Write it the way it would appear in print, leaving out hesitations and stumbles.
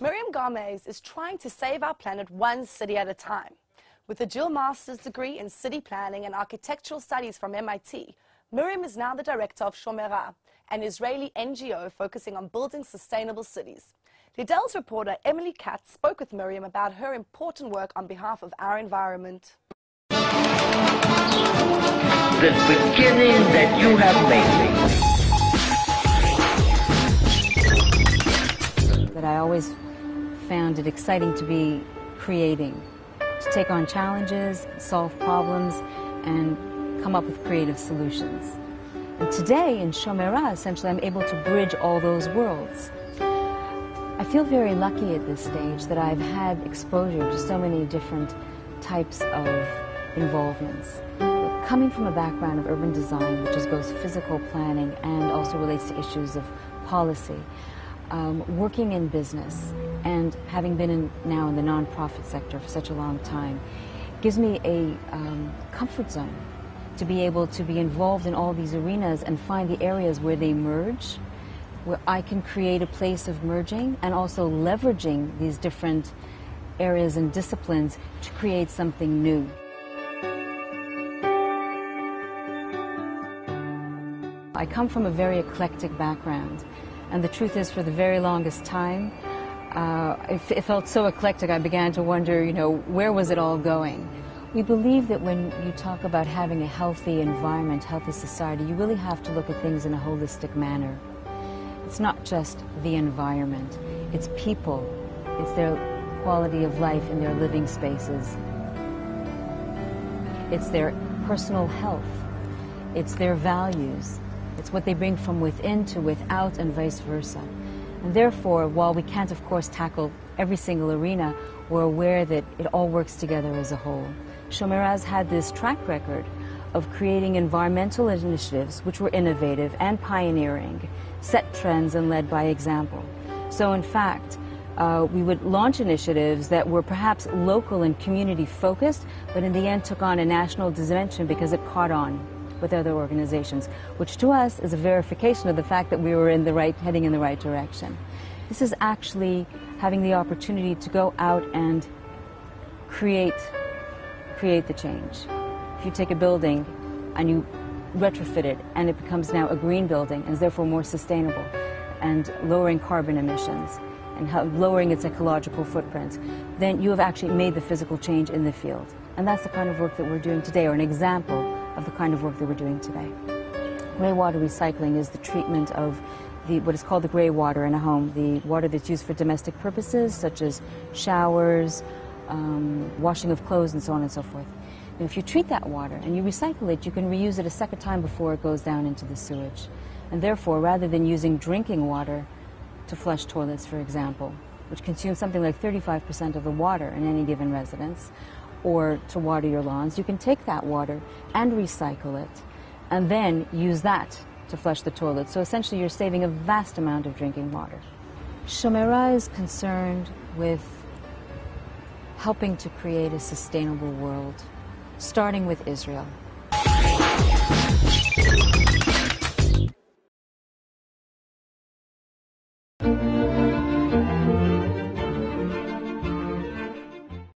Miriam Garmaise is trying to save our planet one city at a time. With a dual master's degree in city planning and architectural studies from MIT, Miriam is now the director of Shomera, an Israeli NGO focusing on building sustainable cities. Leadel's reporter Emily Katz spoke with Miriam about her important work on behalf of our environment. The beginning that you have made. That I always found it exciting to be creating, to take on challenges, solve problems, and come up with creative solutions. And today in Shomera, essentially, I'm able to bridge all those worlds. I feel very lucky at this stage that I've had exposure to so many different types of involvements. Coming from a background of urban design, which is both physical planning and also relates to issues of policy, working in business and having been now in the nonprofit sector for such a long time gives me a comfort zone to be able to be involved in all these arenas and find the areas where they merge, where I can create a place of merging and also leveraging these different areas and disciplines to create something new. I come from a very eclectic background, and the truth is, for the very longest time, it felt so eclectic I began to wonder, where was it all going? We believe that when you talk about having a healthy environment, healthy society, you really have to look at things in a holistic manner. It's not just the environment, it's people, it's their quality of life in their living spaces, it's their personal health, it's their values. It's what they bring from within to without and vice versa. And therefore, while we can't, of course, tackle every single arena, we're aware that it all works together as a whole. Shomera has had this track record of creating environmental initiatives which were innovative and pioneering, set trends and led by example. So in fact, we would launch initiatives that were perhaps local and community focused, but in the end took on a national dimension because it caught on with other organizations, which to us is a verification of the fact that we were heading in the right direction. This is actually having the opportunity to go out and create the change. If you take a building and you retrofit it and it becomes now a green building and is therefore more sustainable and lowering carbon emissions and lowering its ecological footprint, then you have actually made the physical change in the field. And that's the kind of work that we're doing today, or an example of the kind of work that we're doing today. Grey water recycling is the treatment of what is called the grey water in a home, the water that's used for domestic purposes, such as showers, washing of clothes, and so on and so forth. And if you treat that water and you recycle it, you can reuse it a second time before it goes down into the sewage. And therefore, rather than using drinking water to flush toilets, for example, which consumes something like 35% of the water in any given residence, or to water your lawns, you can take that water and recycle it, and then use that to flush the toilet. So essentially you're saving a vast amount of drinking water. Shomera is concerned with helping to create a sustainable world, starting with Israel.